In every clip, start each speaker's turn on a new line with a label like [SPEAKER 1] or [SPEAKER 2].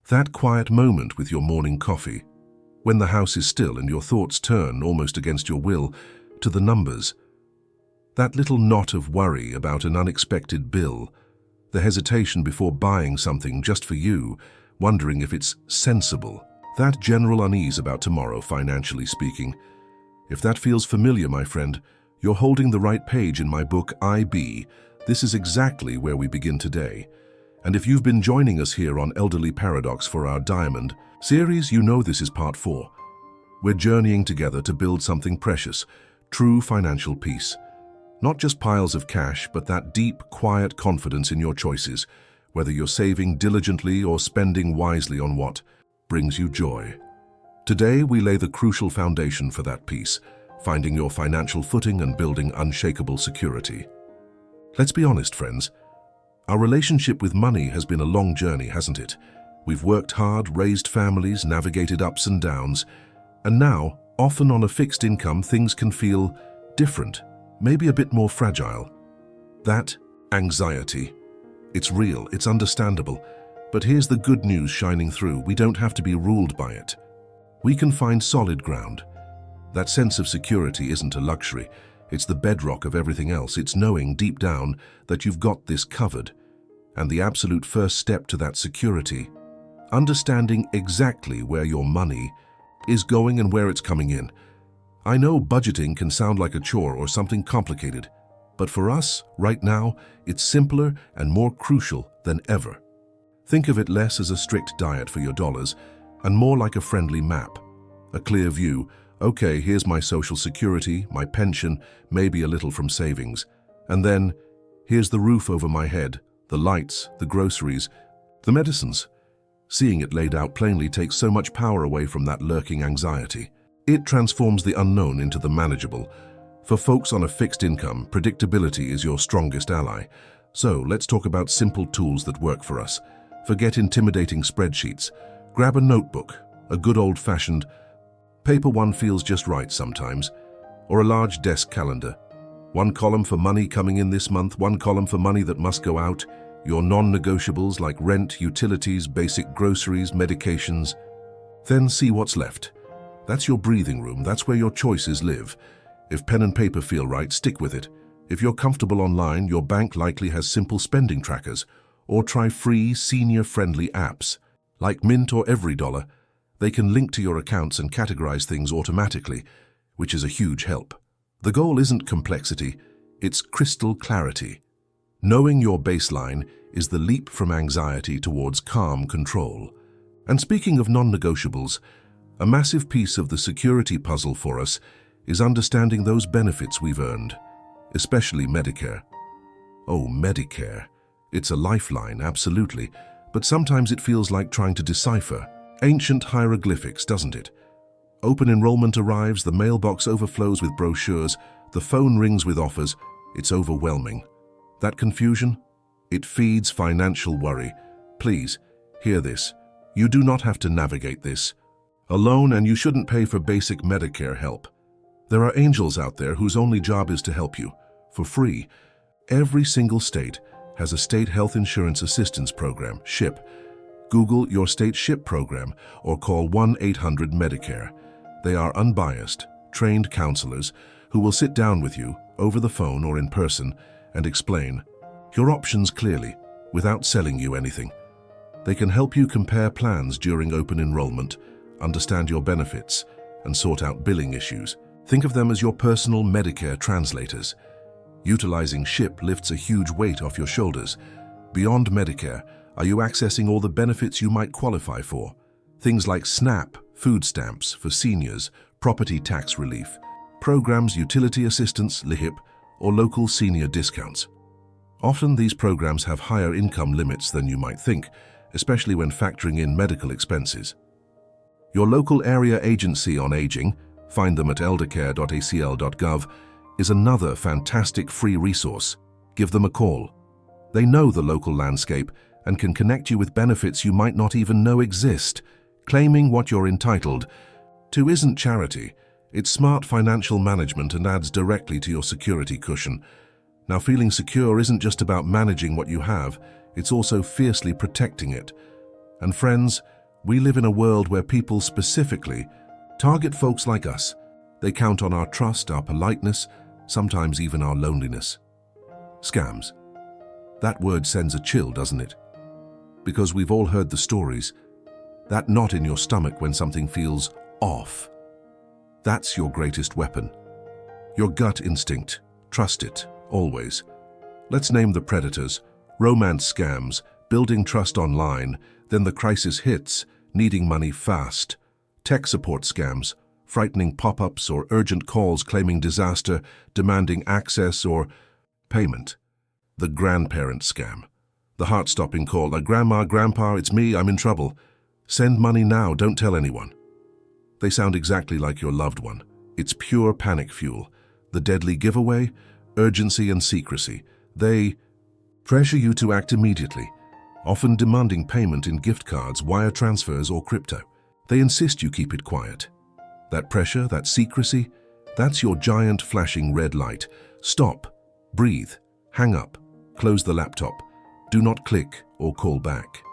[SPEAKER 1] That quiet moment with your morning coffee, when the house is still and your thoughts turn, almost against your will, to the numbers. That little knot of worry about an unexpected bill, the hesitation before buying something just for you, wondering if it's sensible. That general unease about tomorrow, financially speaking. If that feels familiar, my friend, you're holding the right page in my book, IB. This is exactly where we begin today. And if you've been joining us here on Elderly Paradox for our Diamond series, you know this is part 4. We're journeying together to build something precious, true financial peace. Not just piles of cash, but that deep, quiet confidence in your choices, whether you're saving diligently or spending wisely on what brings you joy. Today, we lay the crucial foundation for that peace, finding your financial footing and building unshakable security. Let's be honest, friends. Our relationship with money has been a long journey, hasn't it? We've worked hard, raised families, navigated ups and downs, and now, often on a fixed income, things can feel different, maybe a bit more fragile. That anxiety. It's real, it's understandable, but here's the good news shining through. We don't have to be ruled by it. We can find solid ground. That sense of security isn't a luxury. It's the bedrock of everything else. It's knowing deep down that you've got this covered. And the absolute first step to that security, understanding exactly where your money is going and where it's coming in. I know budgeting can sound like a chore or something complicated, but for us, right now, it's simpler and more crucial than ever. Think of it less as a strict diet for your dollars and more like a friendly map, a clear view. Okay, here's my social security, my pension, maybe a little from savings. And then, here's the roof over my head, the lights, the groceries, the medicines. Seeing it laid out plainly takes so much power away from that lurking anxiety. It transforms the unknown into the manageable. For folks on a fixed income, predictability is your strongest ally. So let's talk about simple tools that work for us. Forget intimidating spreadsheets. Grab a notebook, a good old-fashioned paper one feels just right sometimes, or a large desk calendar. One column for money coming in this month, one column for money that must go out, your non-negotiables like rent, utilities, basic groceries, medications. Then see what's left. That's your breathing room, that's where your choices live. If pen and paper feel right, stick with it. If you're comfortable online, your bank likely has simple spending trackers, or try free, senior-friendly apps. Like Mint or EveryDollar, they can link to your accounts and categorize things automatically, which is a huge help. The goal isn't complexity, it's crystal clarity. Knowing your baseline is the leap from anxiety towards calm control. And speaking of non-negotiables, a massive piece of the security puzzle for us is understanding those benefits we've earned, especially Medicare. Oh, Medicare. It's a lifeline, absolutely, but sometimes it feels like trying to decipher ancient hieroglyphics, doesn't it? Open enrollment arrives, the mailbox overflows with brochures, the phone rings with offers. It's overwhelming. That confusion? It feeds financial worry. Please, hear this. You do not have to navigate this alone, and you shouldn't pay for basic Medicare help. There are angels out there whose only job is to help you, for free. Every single state has a state health insurance assistance program, SHIP. Google your state SHIP program or call 1-800-MEDICARE. They are unbiased, trained counselors who will sit down with you over the phone or in person and explain your options clearly without selling you anything. They can help you compare plans during open enrollment, understand your benefits, and sort out billing issues. Think of them as your personal Medicare translators. Utilizing SHIP lifts a huge weight off your shoulders. Beyond Medicare, are you accessing all the benefits you might qualify for? Things like SNAP, food stamps for seniors, property tax relief, programs, utility assistance, LIHIP, or local senior discounts. Often these programs have higher income limits than you might think, especially when factoring in medical expenses. Your local area agency on aging, find them at eldercare.acl.gov, is another fantastic free resource. Give them a call. They know the local landscape and can connect you with benefits you might not even know exist. Claiming what you're entitled to isn't charity. It's smart financial management and adds directly to your security cushion. Now, feeling secure isn't just about managing what you have, it's also fiercely protecting it. And friends, We live in a world where people specifically target folks like us. They count on our trust, our politeness, sometimes even our loneliness. Scams. That word sends a chill, doesn't it? Because we've all heard the stories. That knot in your stomach when something feels off. That's your greatest weapon. Your gut instinct. Trust it, always. Let's name the predators. Romance scams, building trust online, then the crisis hits, needing money fast. Tech support scams, frightening pop-ups or urgent calls claiming disaster, demanding access or payment. The grandparent scam, the heart-stopping call, like, "Grandma, Grandpa, it's me, I'm in trouble. Send money now, don't tell anyone." They sound exactly like your loved one. It's pure panic fuel. The deadly giveaway, urgency and secrecy. They pressure you to act immediately, often demanding payment in gift cards, wire transfers, or crypto. They insist you keep it quiet. That pressure, that secrecy, that's your giant flashing red light. Stop, breathe, hang up, close the laptop. Do not click or call back.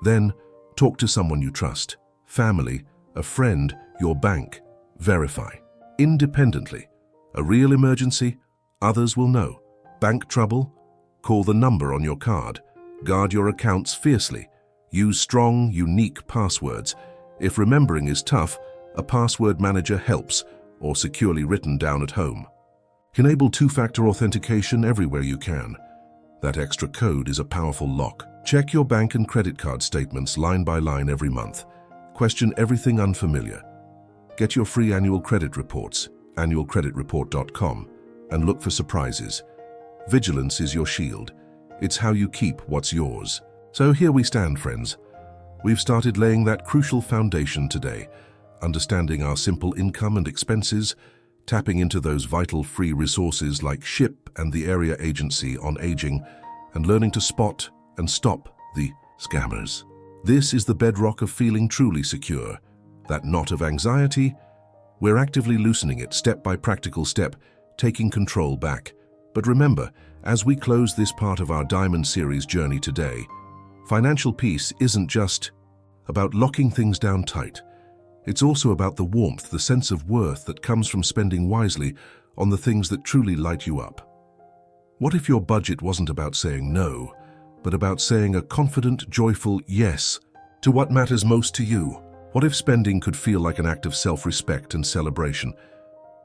[SPEAKER 1] Then, talk to someone you trust, family, a friend, your bank. Verify. Independently. A real emergency, others will know. Bank trouble? Call the number on your card. Guard your accounts fiercely. Use strong, unique passwords. If remembering is tough, a password manager helps, or securely written down at home. Enable two-factor authentication everywhere you can. That extra code is a powerful lock. Check your bank and credit card statements line by line every month. Question everything unfamiliar. Get your free annual credit reports, annualcreditreport.com, and look for surprises. Vigilance is your shield. It's how you keep what's yours. So here we stand, friends. We've started laying that crucial foundation today, understanding our simple income and expenses, tapping into those vital free resources like SHIP and the Area Agency on Aging, and learning to spot and stop the scammers. This is the bedrock of feeling truly secure. That knot of anxiety, we're actively loosening it step by practical step, taking control back. But remember, as we close this part of our Diamond Series journey today, financial peace isn't just about locking things down tight. It's also about the warmth, the sense of worth that comes from spending wisely on the things that truly light you up. What if your budget wasn't about saying no, but about saying a confident, joyful yes to what matters most to you? What if spending could feel like an act of self-respect and celebration?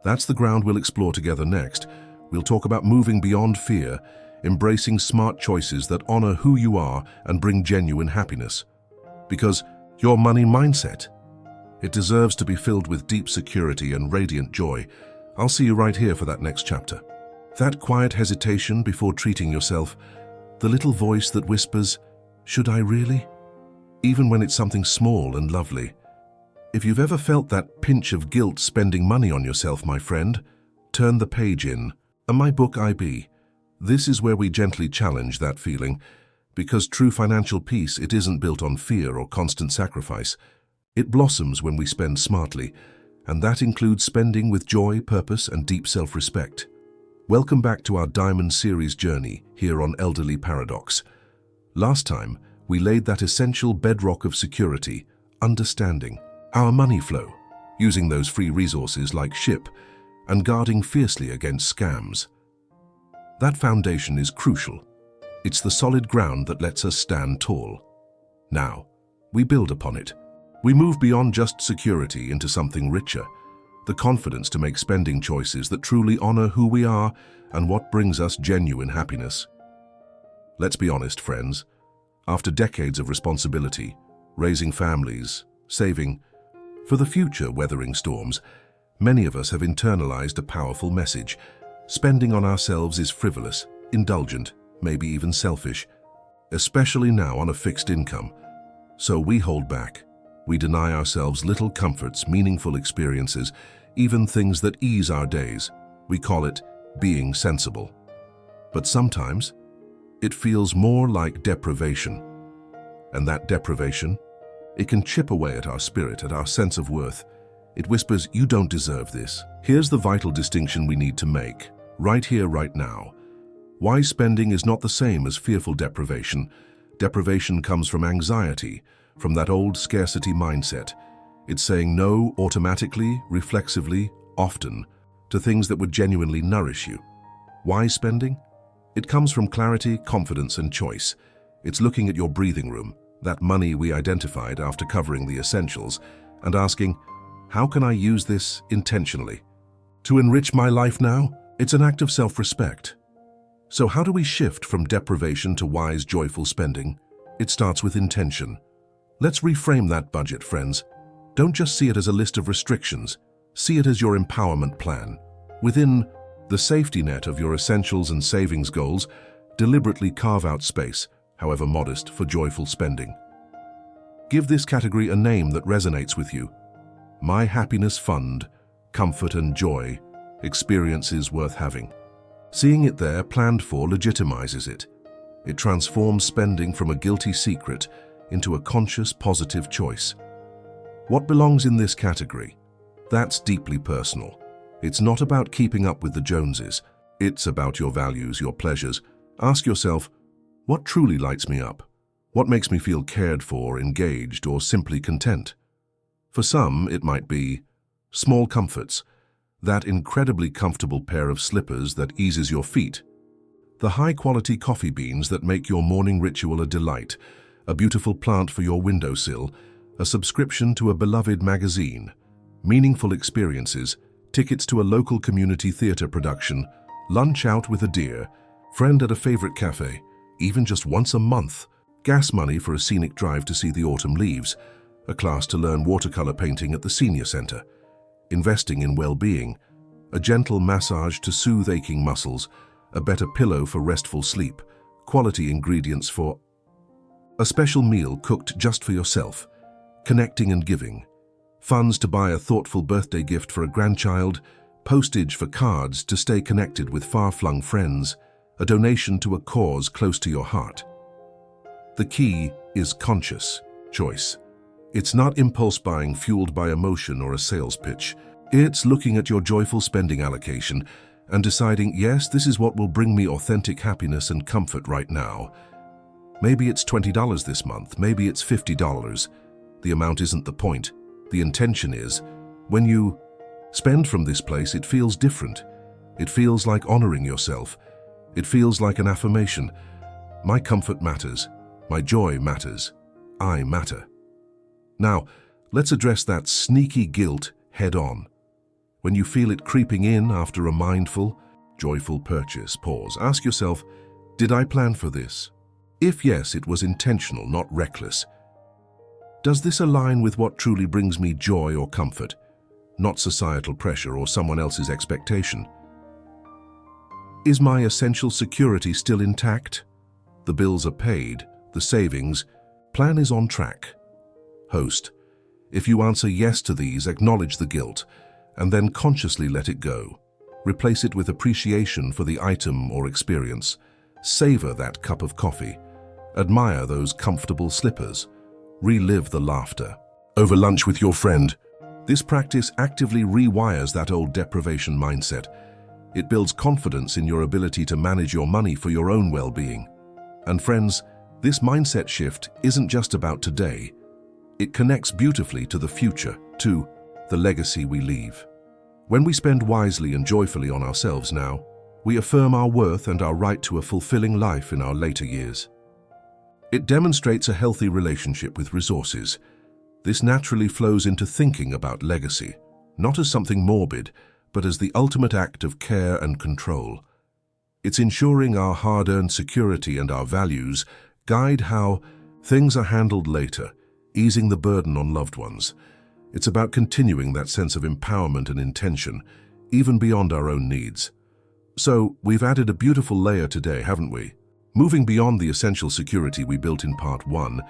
[SPEAKER 1] That's the ground we'll explore together next. We'll talk about moving beyond fear, embracing smart choices that honor who you are and bring genuine happiness. Because your money mindset, it deserves to be filled with deep security and radiant joy. I'll see you right here for that next chapter. That quiet hesitation before treating yourself, the little voice that whispers, "Should I really?" Even when it's something small and lovely. If you've ever felt that pinch of guilt spending money on yourself, my friend, turn the page in my book IB. This is where we gently challenge that feeling, because true financial peace, it isn't built on fear or constant sacrifice. It blossoms when we spend smartly, and that includes spending with joy, purpose, and deep self-respect. Welcome back to our Diamond Series journey here on Elderly Paradox. Last time, we laid that essential bedrock of security, understanding our money flow, using those free resources like SHIP, and guarding fiercely against scams. That foundation is crucial. It's the solid ground that lets us stand tall. Now, we build upon it. We move beyond just security into something richer, the confidence to make spending choices that truly honor who we are and what brings us genuine happiness. Let's be honest, friends. After decades of responsibility, raising families, saving for the future, weathering storms, many of us have internalized a powerful message. Spending on ourselves is frivolous, indulgent, maybe even selfish, especially now on a fixed income. So we hold back. We deny ourselves little comforts, meaningful experiences, even things that ease our days. We call it being sensible. But sometimes, it feels more like deprivation. And that deprivation, it can chip away at our spirit, at our sense of worth. It whispers, "You don't deserve this." Here's the vital distinction we need to make, right here, right now. Wise spending is not the same as fearful deprivation. Deprivation comes from anxiety, from that old scarcity mindset. It's saying no automatically, reflexively, often, to things that would genuinely nourish you. Wise spending? It comes from clarity, confidence, and choice. It's looking at your breathing room, that money we identified after covering the essentials, and asking, how can I use this intentionally? To enrich my life now? It's an act of self-respect. So how do we shift from deprivation to wise, joyful spending? It starts with intention. Let's reframe that budget, friends. Don't just see it as a list of restrictions. See it as your empowerment plan. Within the safety net of your essentials and savings goals, deliberately carve out space, however modest, for joyful spending. Give this category a name that resonates with you. My Happiness Fund, Comfort and Joy, Experiences Worth Having. Seeing it there, planned for, legitimizes it. It transforms spending from a guilty secret into a conscious, positive choice. What belongs in this category? That's deeply personal. It's not about keeping up with the Joneses. It's about your values, your pleasures. Ask yourself, what truly lights me up? What makes me feel cared for, engaged, or simply content? For some, it might be small comforts, that incredibly comfortable pair of slippers that eases your feet, the high-quality coffee beans that make your morning ritual a delight, a beautiful plant for your windowsill, a subscription to a beloved magazine, meaningful experiences, tickets to a local community theater production, lunch out with a dear, friend at a favorite cafe, even just once a month, gas money for a scenic drive to see the autumn leaves, a class to learn watercolor painting at the senior center, investing in well-being, a gentle massage to soothe aching muscles, a better pillow for restful sleep, quality ingredients for a special meal cooked just for yourself, connecting and giving, funds to buy a thoughtful birthday gift for a grandchild, postage for cards to stay connected with far-flung friends, a donation to a cause close to your heart. The key is conscious choice. It's not impulse buying fueled by emotion or a sales pitch. It's looking at your joyful spending allocation and deciding, yes, this is what will bring me authentic happiness and comfort right now. Maybe it's $20 this month, maybe it's $50. The amount isn't the point. The intention is, when you spend from this place, it feels different. It feels like honoring yourself. It feels like an affirmation. My comfort matters. My joy matters. I matter. Now, let's address that sneaky guilt head-on. When you feel it creeping in after a mindful, joyful purchase, pause. Ask yourself, did I plan for this? If yes, it was intentional, not reckless. Does this align with what truly brings me joy or comfort, not societal pressure or someone else's expectation? Is my essential security still intact? The bills are paid, the savings, plan is on track. Host, if you answer yes to these, acknowledge the guilt, and then consciously let it go. Replace it with appreciation for the item or experience. Savor that cup of coffee. Admire those comfortable slippers. Relive the laughter over lunch with your friend. This practice actively rewires that old deprivation mindset. It builds confidence in your ability to manage your money for your own well-being. And friends, this mindset shift isn't just about today. It connects beautifully to the future, to the legacy we leave. When we spend wisely and joyfully on ourselves now, we affirm our worth and our right to a fulfilling life in our later years. It demonstrates a healthy relationship with resources. This naturally flows into thinking about legacy, not as something morbid, but as the ultimate act of care and control. It's ensuring our hard-earned security and our values guide how things are handled later, easing the burden on loved ones. It's about continuing that sense of empowerment and intention, even beyond our own needs. So, we've added a beautiful layer today, haven't we? Moving beyond the essential security we built in Part 1,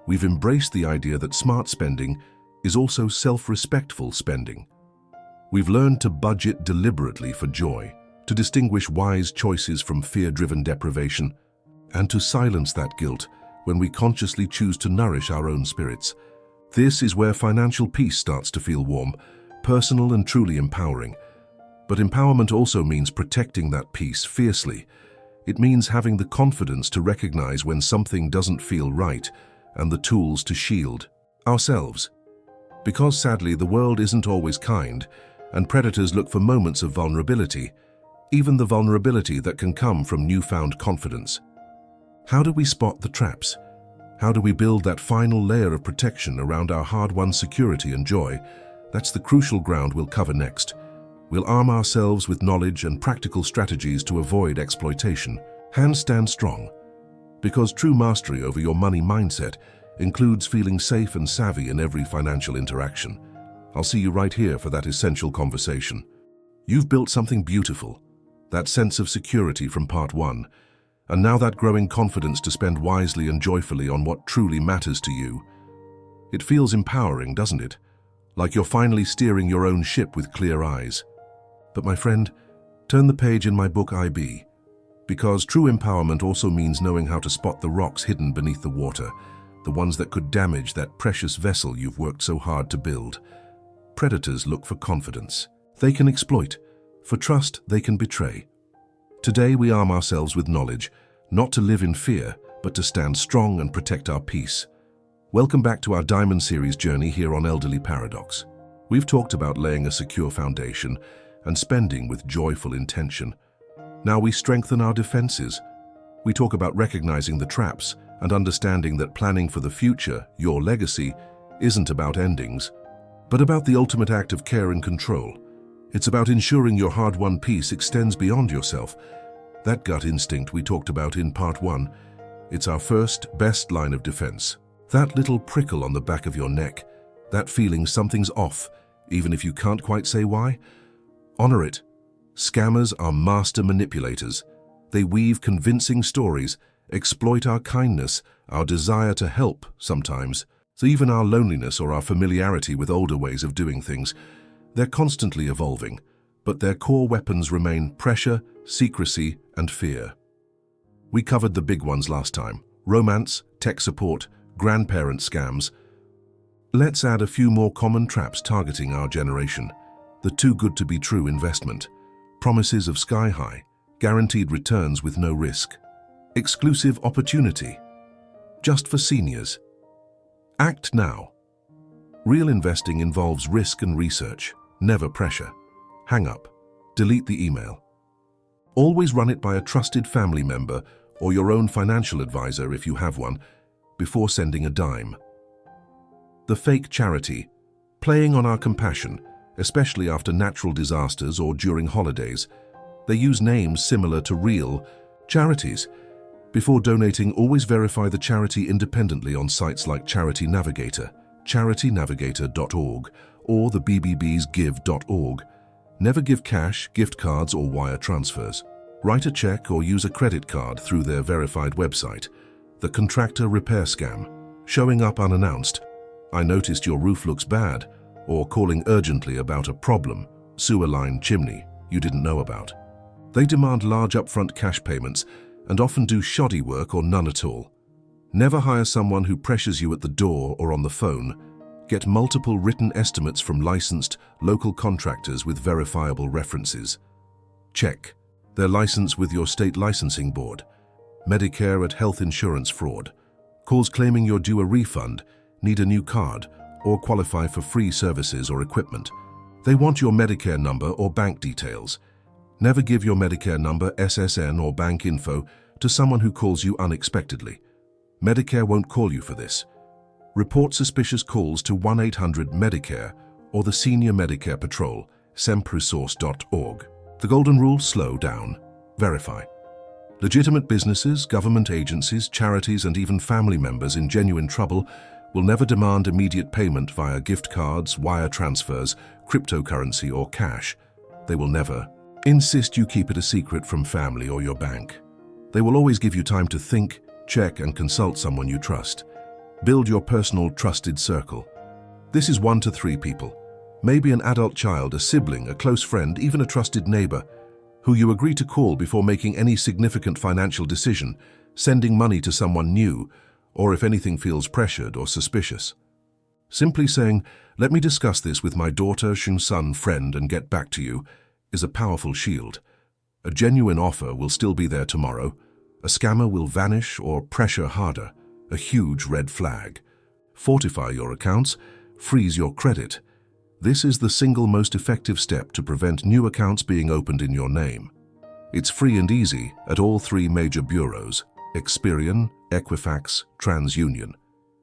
[SPEAKER 1] we've embraced the idea that smart spending is also self-respectful spending. We've learned to budget deliberately for joy, to distinguish wise choices from fear-driven deprivation, and to silence that guilt when we consciously choose to nourish our own spirits. This is where financial peace starts to feel warm, personal and truly empowering. But empowerment also means protecting that peace fiercely. It means having the confidence to recognize when something doesn't feel right, and the tools to shield ourselves. Because sadly, the world isn't always kind, and predators look for moments of vulnerability, even the vulnerability that can come from newfound confidence. How do we spot the traps? How do we build that final layer of protection around our hard-won security and joy? That's the crucial ground we'll cover next. We'll arm ourselves with knowledge and practical strategies to avoid exploitation. Hands stand strong, because true mastery over your money mindset includes feeling safe and savvy in every financial interaction. I'll see you right here for that essential conversation. You've built something beautiful, that sense of security from part one, and now that growing confidence to spend wisely and joyfully on what truly matters to you. It feels empowering, doesn't it? Like you're finally steering your own ship with clear eyes. But my friend, turn the page in my book IB, because true empowerment also means knowing how to spot the rocks hidden beneath the water, the ones that could damage that precious vessel you've worked so hard to build. Predators look for confidence. They can exploit. For trust, they can betray. Today we arm ourselves with knowledge, not to live in fear, but to stand strong and protect our peace. Welcome back to our Diamond Series journey here on Elderly Paradox. We've talked about laying a secure foundation and spending with joyful intention. Now we strengthen our defenses. We talk about recognizing the traps and understanding that planning for the future, your legacy, isn't about endings, but about the ultimate act of care and control. It's about ensuring your hard-won peace extends beyond yourself. That gut instinct we talked about in part one, it's our first, best line of defense. That little prickle on the back of your neck, that feeling something's off, even if you can't quite say why. Honor it. Scammers are master manipulators. They weave convincing stories, exploit our kindness, our desire to help sometimes, so even our loneliness or our familiarity with older ways of doing things. They're constantly evolving, but their core weapons remain pressure, secrecy, and fear. We covered the big ones last time: romance, tech support, grandparent scams. Let's add a few more common traps targeting our generation. The too good to be true investment. Promises of sky high, guaranteed returns with no risk. Exclusive opportunity. Just for seniors. Act now. Real investing involves risk and research, never pressure. Hang up. Delete the email. Always run it by a trusted family member or your own financial advisor if you have one, before sending a dime. The fake charity. Playing on our compassion, especially after natural disasters or during holidays. They use names similar to real charities. Before donating, always verify the charity independently on sites like Charity Navigator, charitynavigator.org, or the BBB's give.org. Never give cash, gift cards, or wire transfers. Write a check or use a credit card through their verified website. The contractor repair scam. Showing up unannounced. I noticed your roof looks bad. Or calling urgently about a problem, sewer line chimney, you didn't know about. They demand large upfront cash payments and often do shoddy work or none at all. Never hire someone who pressures you at the door or on the phone. Get multiple written estimates from licensed, local contractors with verifiable references. Check. Their license with your state licensing board. Medicare and health insurance fraud. Calls claiming you're due a refund, need a new card, or qualify for free services or equipment. They want your Medicare number or bank details. Never give your Medicare number, SSN, or bank info to someone who calls you unexpectedly. Medicare won't call you for this. Report suspicious calls to 1-800-MEDICARE or the Senior Medicare Patrol, semprisource.org. The golden rule: slow down, verify. Legitimate businesses, government agencies, charities, and even family members in genuine trouble will never demand immediate payment via gift cards, wire transfers, cryptocurrency, or cash. They will never insist you keep it a secret from family or your bank. They will always give you time to think, check, and consult someone you trust. Build your personal trusted circle. This is 1 to 3 people. Maybe an adult child, a sibling, a close friend, even a trusted neighbor, who you agree to call before making any significant financial decision, sending money to someone new, or if anything feels pressured or suspicious. Simply saying, "Let me discuss this with my daughter, son, friend, and get back to you," is a powerful shield. A genuine offer will still be there tomorrow. A scammer will vanish or pressure harder. a huge red flag. Fortify your accounts, freeze your credit. This is the single most effective step to prevent new accounts being opened in your name. It's free and easy at all 3 major bureaus: Experian, Equifax, TransUnion.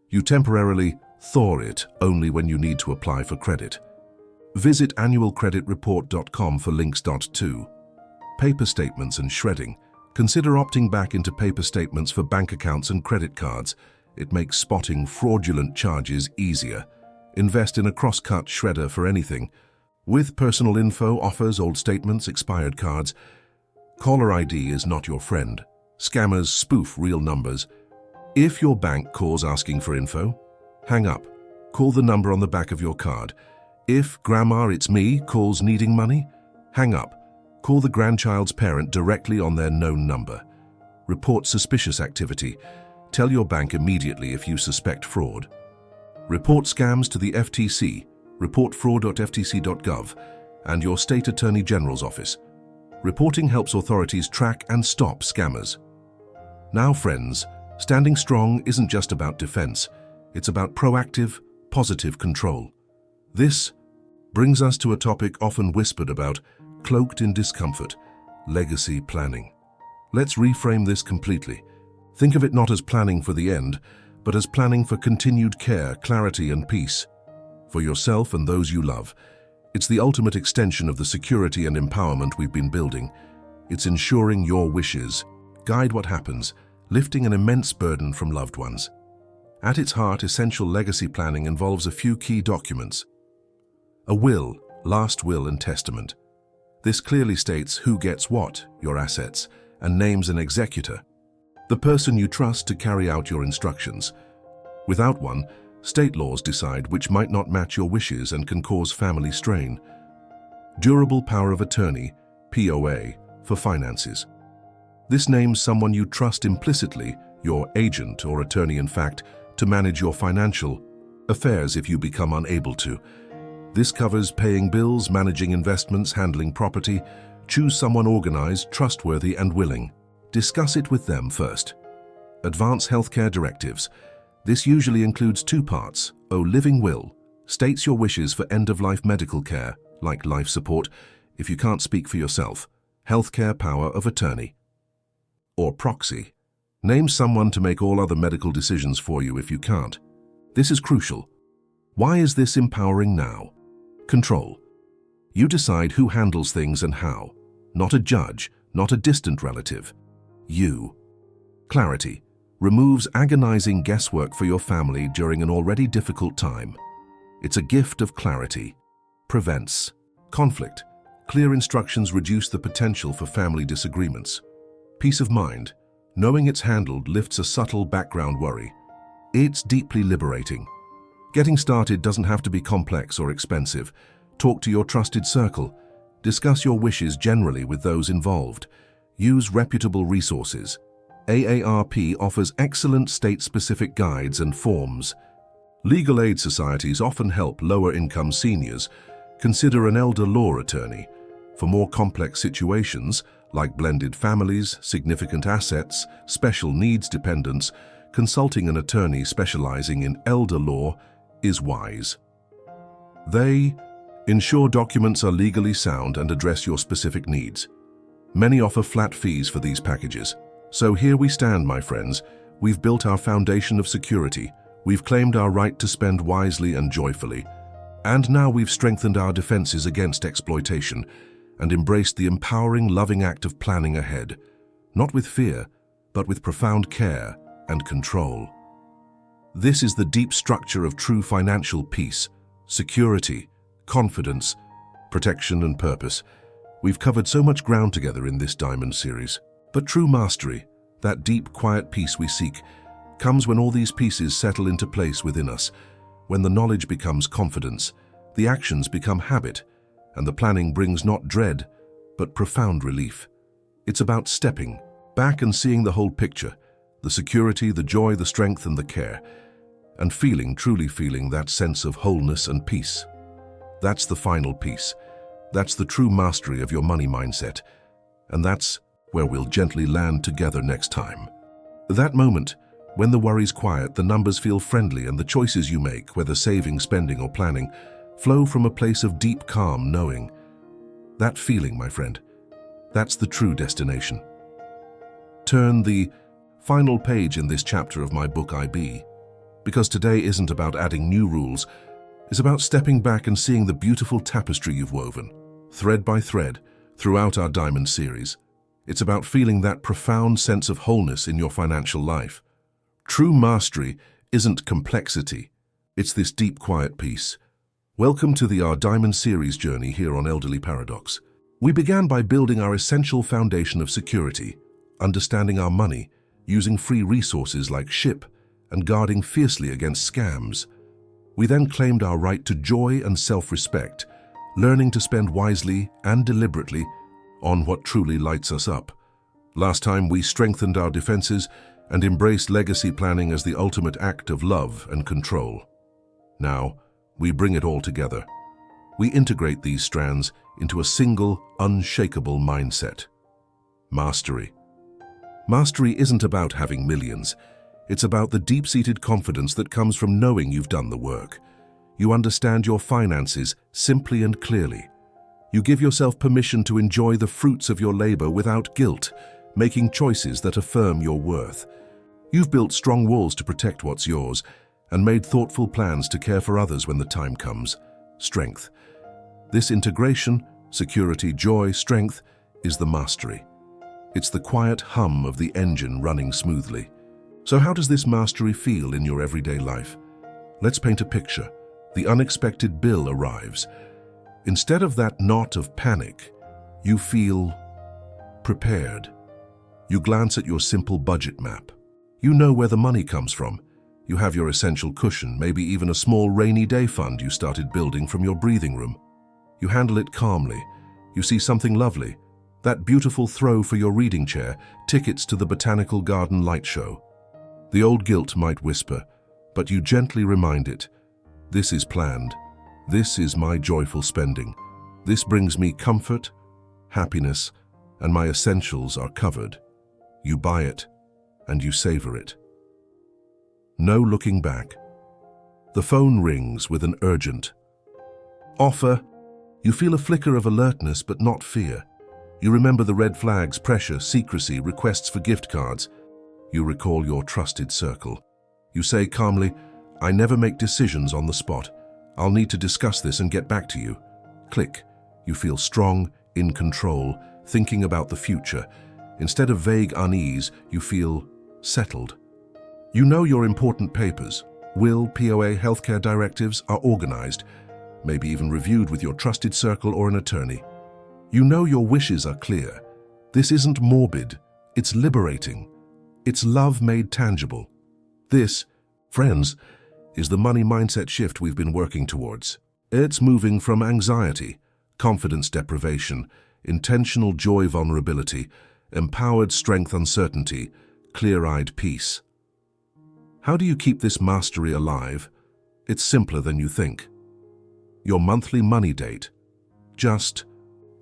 [SPEAKER 1] You temporarily thaw it only when you need to apply for credit. Visit annualcreditreport.com for links. 2. Paper statements and shredding. Consider opting back into paper statements for bank accounts and credit cards. It makes spotting fraudulent charges easier. Invest in a cross-cut shredder for anything. With personal info, offers, old statements, expired cards. Caller ID is not your friend. Scammers spoof real numbers. If your bank calls asking for info, hang up. Call the number on the back of your card. If Grandma It's Me calls needing money, hang up. Call the grandchild's parent directly on their known number. Report suspicious activity. Tell your bank immediately if you suspect fraud. Report scams to the FTC, reportfraud.ftc.gov, and your state attorney general's office. Reporting helps authorities track and stop scammers. Now, friends, standing strong isn't just about defense. It's about proactive, positive control. This brings us to a topic often whispered about, cloaked in discomfort: legacy planning. Let's reframe this completely. Think of it not as planning for the end, but as planning for continued care, clarity, and peace. For yourself and those you love. It's the ultimate extension of the security and empowerment we've been building. It's ensuring your wishes guide what happens, lifting an immense burden from loved ones. At its heart, essential legacy planning involves a few key documents. A will, last will and testament. This clearly states who gets what, your assets, and names an executor, the person you trust to carry out your instructions. Without one, state laws decide which might not match your wishes and can cause family strain. Durable power of attorney, POA, for finances. This names someone you trust implicitly, your agent or attorney in fact, to manage your financial affairs if you become unable to. This covers paying bills, managing investments, handling property. Choose someone organized, trustworthy, and willing. Discuss it with them first. Advance healthcare directives. This usually includes 2 parts. A living will states your wishes for end-of-life medical care, like life support, if you can't speak for yourself. Healthcare power of attorney. Or proxy. Name someone to make all other medical decisions for you if you can't. This is crucial. Why is this empowering now? Control. You decide who handles things and how. Not a judge, not a distant relative. You. Clarity. Removes agonizing guesswork for your family during an already difficult time. It's a gift of clarity. Prevents conflict. Clear instructions reduce the potential for family disagreements. Peace of mind. Knowing it's handled lifts a subtle background worry. It's deeply liberating. Getting started doesn't have to be complex or expensive. Talk to your trusted circle. Discuss your wishes generally with those involved. Use reputable resources. AARP offers excellent state-specific guides and forms. Legal aid societies often help lower-income seniors. Consider an elder law attorney. For more complex situations, like blended families, significant assets, special needs dependents, consulting an attorney specializing in elder law is wise. They ensure documents are legally sound and address your specific needs. Many offer flat fees for these packages. So here we stand, my friends. We've built our foundation of security. We've claimed our right to spend wisely and joyfully. And now we've strengthened our defenses against exploitation and embraced the empowering, loving act of planning ahead, not with fear, but with profound care and control. This is the deep structure of true financial peace, security, confidence, protection, and purpose. We've covered so much ground together in this Diamond series. But true mastery, that deep, quiet peace we seek, comes when all these pieces settle into place within us, when the knowledge becomes confidence, the actions become habit, and the planning brings not dread, but profound relief. It's about stepping back and seeing the whole picture, the security, the joy, the strength, and the care, and truly feeling that sense of wholeness and peace. That's the final piece. That's the true mastery of your money mindset. And that's where we'll gently land together next time. That moment When the worries quiet, the numbers feel friendly, and the choices you make, whether saving, spending, or planning, flow from a place of deep calm knowing. That feeling, my friend, that's the true destination. Turn the final page in this chapter of my book IB, because today isn't about adding new rules, it's about stepping back and seeing the beautiful tapestry you've woven, thread by thread, throughout our Diamond series. It's about feeling that profound sense of wholeness in your financial life. True mastery isn't complexity, it's this deep, quiet peace. Welcome to the Our Diamond series journey here on Elderly Paradox. We began by building our essential foundation of security, understanding our money, using free resources like SHIP, and guarding fiercely against scams. We then claimed our right to joy and self-respect, learning to spend wisely and deliberately on what truly lights us up. Last time, we strengthened our defenses and embraced legacy planning as the ultimate act of love and control. Now, we bring it all together. We integrate these strands into a single, unshakable mindset. Mastery. Mastery isn't about having millions. It's about the deep-seated confidence that comes from knowing you've done the work. You understand your finances simply and clearly. You give yourself permission to enjoy the fruits of your labor without guilt, making choices that affirm your worth. You've built strong walls to protect what's yours and made thoughtful plans to care for others when the time comes. Strength. This integration, security, joy, strength, is the mastery. It's the quiet hum of the engine running smoothly. So how does this mastery feel in your everyday life? Let's paint a picture. The unexpected bill arrives. Instead of that knot of panic, you feel prepared. You glance at your simple budget map. You know where the money comes from. You have your essential cushion, maybe even a small rainy day fund you started building from your breathing room. You handle it calmly. You see something lovely. That beautiful throw for your reading chair, tickets to the Botanical Garden light show. The old guilt might whisper, but you gently remind it. This is planned. This is my joyful spending. This brings me comfort, happiness, and my essentials are covered. You buy it, and you savor it. No looking back. The phone rings with an urgent offer. You feel a flicker of alertness, but not fear. You remember the red flags, pressure, secrecy, requests for gift cards. You recall your trusted circle. You say calmly, "I never make decisions on the spot. I'll need to discuss this and get back to you." Click. You feel strong, in control, thinking about the future. Instead of vague unease, you feel settled. You know your important papers, will, POA, healthcare directives, are organized, maybe even reviewed with your trusted circle or an attorney. You know your wishes are clear. This isn't morbid, it's liberating. It's love made tangible. This, friends, is the money mindset shift we've been working towards. It's moving from anxiety, confidence deprivation, intentional joy vulnerability, empowered strength uncertainty, clear-eyed peace. How do you keep this mastery alive? It's simpler than you think. Your monthly money date. Just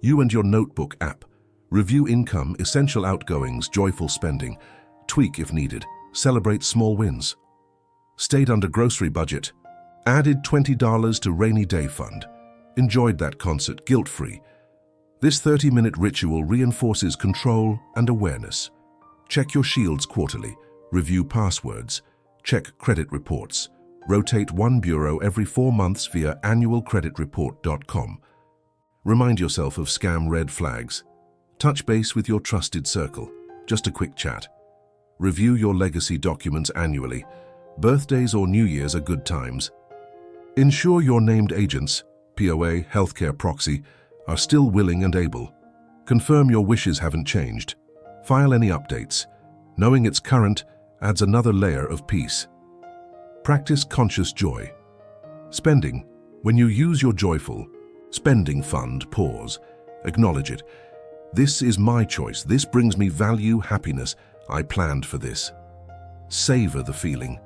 [SPEAKER 1] you and your notebook app. Review income, essential outgoings, joyful spending. Tweak if needed. Celebrate small wins. Stayed under grocery budget. Added $20 to rainy day fund. Enjoyed that concert guilt-free. This 30-minute ritual reinforces control and awareness. Check your shields quarterly. Review passwords. Check credit reports. Rotate one bureau every 4 months via annualcreditreport.com. Remind yourself of scam red flags. Touch base with your trusted circle. Just a quick chat. Review your legacy documents annually. Birthdays or New Year's are good times. Ensure your named agents, POA, healthcare proxy, are still willing and able. Confirm your wishes haven't changed. File any updates. Knowing it's current adds another layer of peace. Practice conscious joy. Spending. When you use your joyful spending fund, pause. Acknowledge it. This is my choice. This brings me value, happiness. I planned for this. Savor the feeling.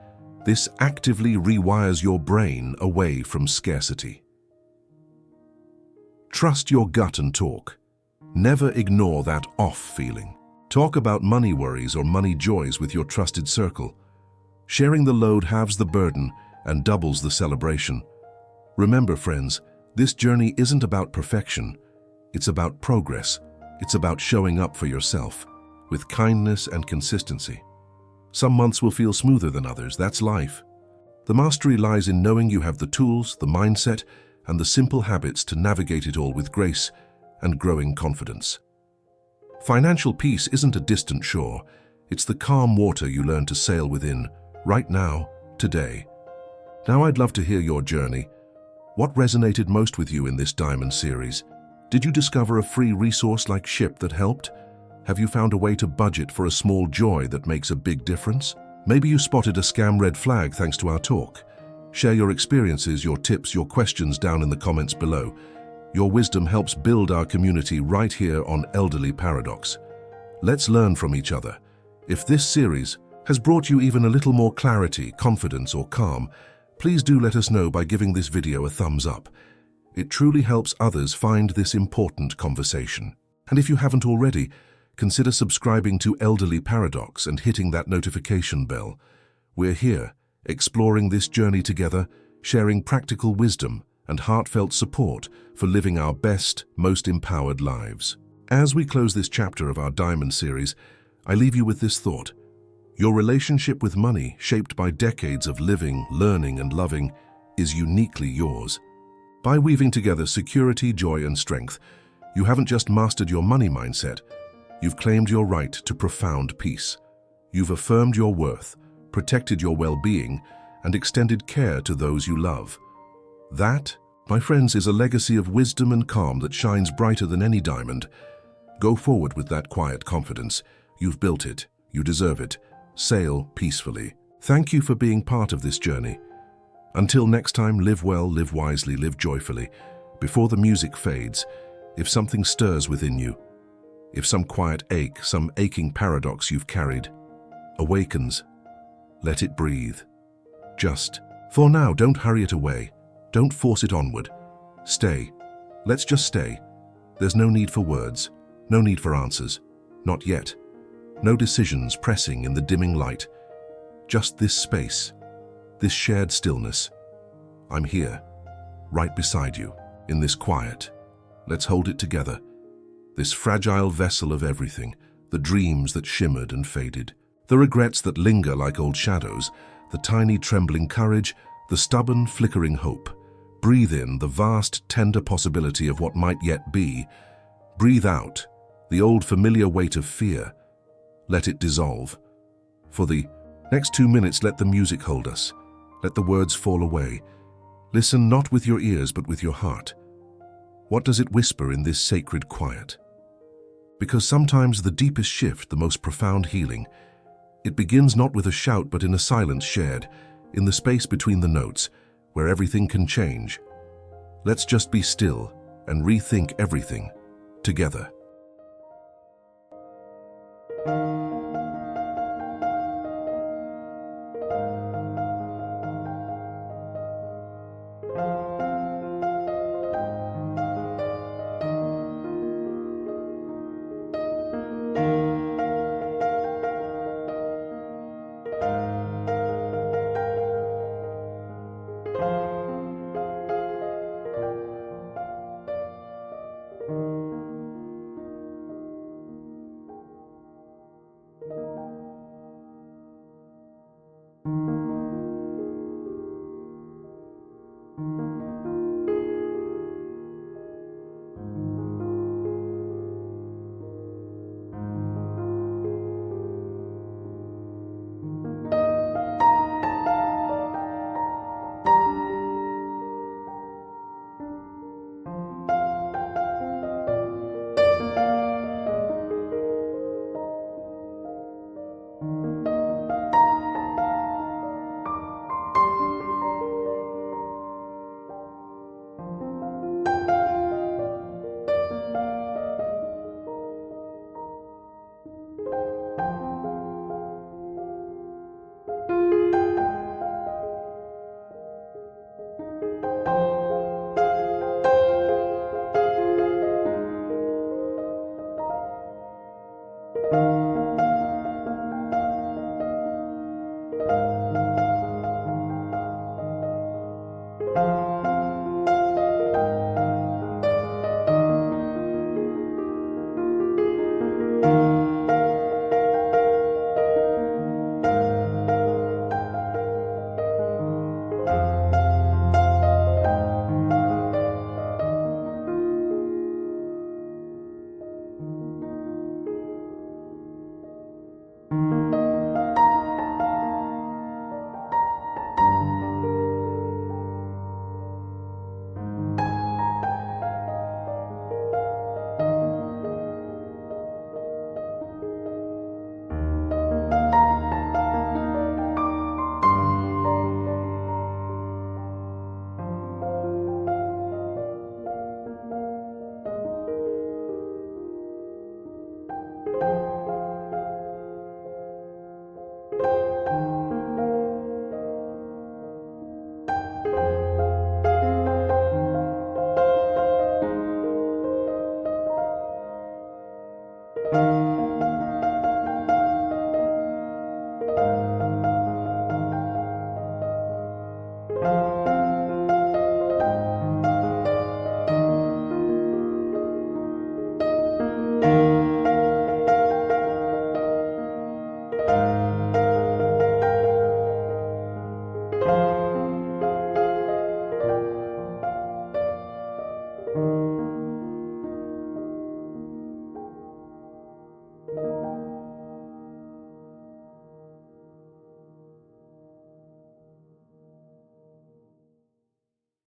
[SPEAKER 1] This actively rewires your brain away from scarcity. Trust your gut and talk. Never ignore that off feeling. Talk about money worries or money joys with your trusted circle. Sharing the load halves the burden and doubles the celebration. Remember, friends, this journey isn't about perfection. It's about progress. It's about showing up for yourself with kindness and consistency. Some months will feel smoother than others. That's life. The mastery lies in knowing you have the tools, the mindset, and the simple habits to navigate it all with grace and growing confidence. Financial peace isn't a distant shore. It's the calm water you learn to sail within, right now, today. Now I'd love to hear your journey. What resonated most with you in this Diamond series? Did you discover a free resource like Ship that helped? Have you found a way to budget for a small joy that makes a big difference? Maybe you spotted a scam red flag thanks to our talk. Share your experiences, your tips, your questions down in the comments below. Your wisdom helps build our community right here on Elderly Paradox. Let's learn from each other. If this series has brought you even a little more clarity, confidence, or calm, please do let us know by giving this video a thumbs up. It truly helps others find this important conversation. And if you haven't already, consider subscribing to Elderly Paradox and hitting that notification bell. We're here, exploring this journey together, sharing practical wisdom and heartfelt support for living our best, most empowered lives. As we close this chapter of our Diamond series, I leave you with this thought. Your relationship with money, shaped by decades of living, learning, and loving, is uniquely yours. By weaving together security, joy, and strength, you haven't just mastered your money mindset, you've claimed your right to profound peace. You've affirmed your worth, protected your well-being, and extended care to those you love. That, my friends, is a legacy of wisdom and calm that shines brighter than any diamond. Go forward with that quiet confidence. You've built it. You deserve it. Sail peacefully. Thank you for being part of this journey. Until next time, live well, live wisely, live joyfully. Before the music fades, if something stirs within you, if some quiet ache, some aching paradox you've carried, awakens, let it breathe. Just, for now, don't hurry it away. Don't force it onward. Stay. Let's just stay. There's no need for words, no need for answers. Not yet. No decisions pressing in the dimming light. Just this space, this shared stillness. I'm here, right beside you, in this quiet. Let's hold it together. This fragile vessel of everything, the dreams that shimmered and faded, the regrets that linger like old shadows, the tiny trembling courage, the stubborn flickering hope. Breathe in the vast, tender possibility of what might yet be. Breathe out the old familiar weight of fear. Let it dissolve. For the next 2 minutes, let the music hold us. Let the words fall away. Listen not with your ears, but with your heart. What does it whisper in this sacred quiet? Because sometimes the deepest shift, the most profound healing, it begins not with a shout, but in a silence shared, in the space between the notes, where everything can change. Let's just be still and rethink everything together.